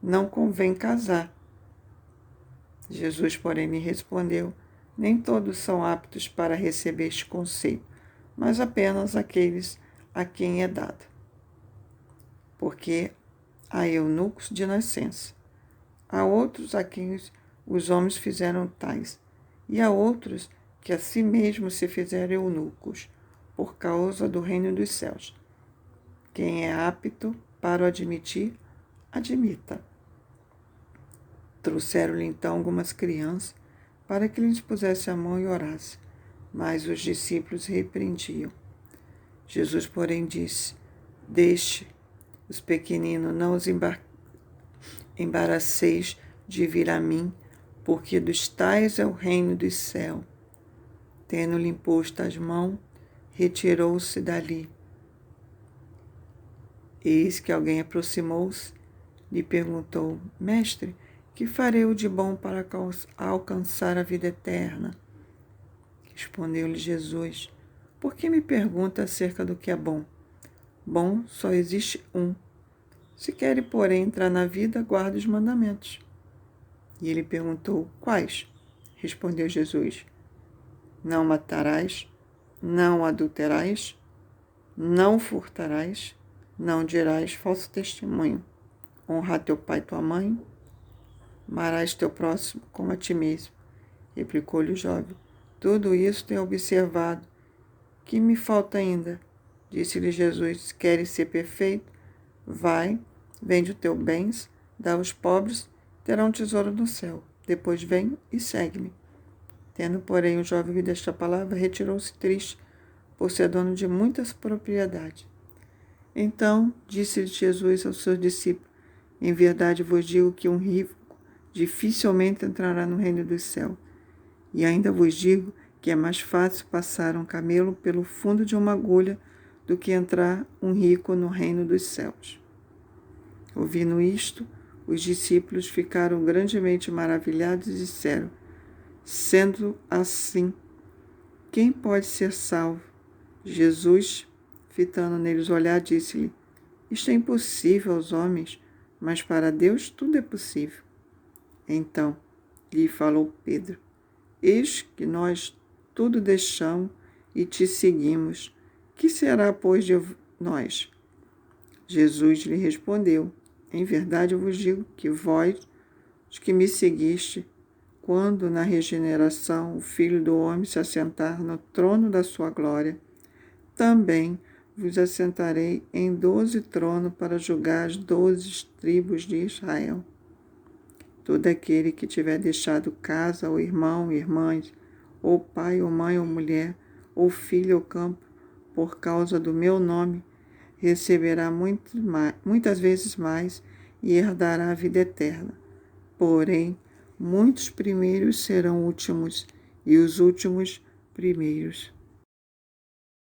não convém casar. Jesus, porém, lhe respondeu: Nem todos são aptos para receber este conselho, mas apenas aqueles a quem é dado. Porque há eunucos de nascença, há outros a quem os homens fizeram tais, e há outros que a si mesmos se fizeram eunucos, por causa do reino dos céus. Quem é apto para o admitir, admita. Trouxeram-lhe então algumas crianças, para que lhes pusesse a mão e orasse, mas os discípulos repreendiam. Jesus, porém, disse: Deixe os pequeninos, não os embaraceis de vir a mim, porque dos tais é o reino dos céus. Tendo-lhe imposto as mãos, retirou-se dali. Eis que alguém aproximou-se, lhe perguntou: Mestre, que farei eu de bom para alcançar a vida eterna? Respondeu-lhe Jesus: Por que me pergunta acerca do que é bom? Bom só existe um. Se quer, porém, entrar na vida, guarde os mandamentos. E ele perguntou: Quais? Respondeu Jesus: Não matarás, não adulterarás, não furtarás, não dirás falso testemunho, honrar teu pai e tua mãe, amarás teu próximo como a ti mesmo. Replicou-lhe o jovem: Tudo isso tenho observado. Que me falta ainda? Disse-lhe Jesus: Queres ser perfeito? Vai, vende os teus bens, dá aos pobres, terá um tesouro no céu. Depois vem e segue-me. Tendo, porém, o jovem ouvido esta palavra, retirou-se triste, por ser dono de muitas propriedades. Então disse Jesus aos seus discípulos: Em verdade vos digo que um rico dificilmente entrará no reino dos céus. E ainda vos digo que é mais fácil passar um camelo pelo fundo de uma agulha do que entrar um rico no reino dos céus. Ouvindo isto, os discípulos ficaram grandemente maravilhados e disseram: sendo assim, quem pode ser salvo? Jesus, fitando neles o olhar, disse-lhe: isto é impossível aos homens, mas para Deus tudo é possível. Então lhe falou Pedro: eis que nós tudo deixamos e te seguimos. Que será, pois, de nós? Jesus lhe respondeu: em verdade eu vos digo que vós, os que me seguiste, quando na regeneração o Filho do Homem se assentar no trono da sua glória, também vos assentarei em 12 tronos para julgar as 12 tribos de Israel. Todo aquele que tiver deixado casa, ou irmão, irmãs, ou pai, ou mãe, ou mulher, ou filho, ou campo, por causa do meu nome, receberá muitas vezes mais e herdará a vida eterna. Porém, muitos primeiros serão últimos, e os últimos primeiros.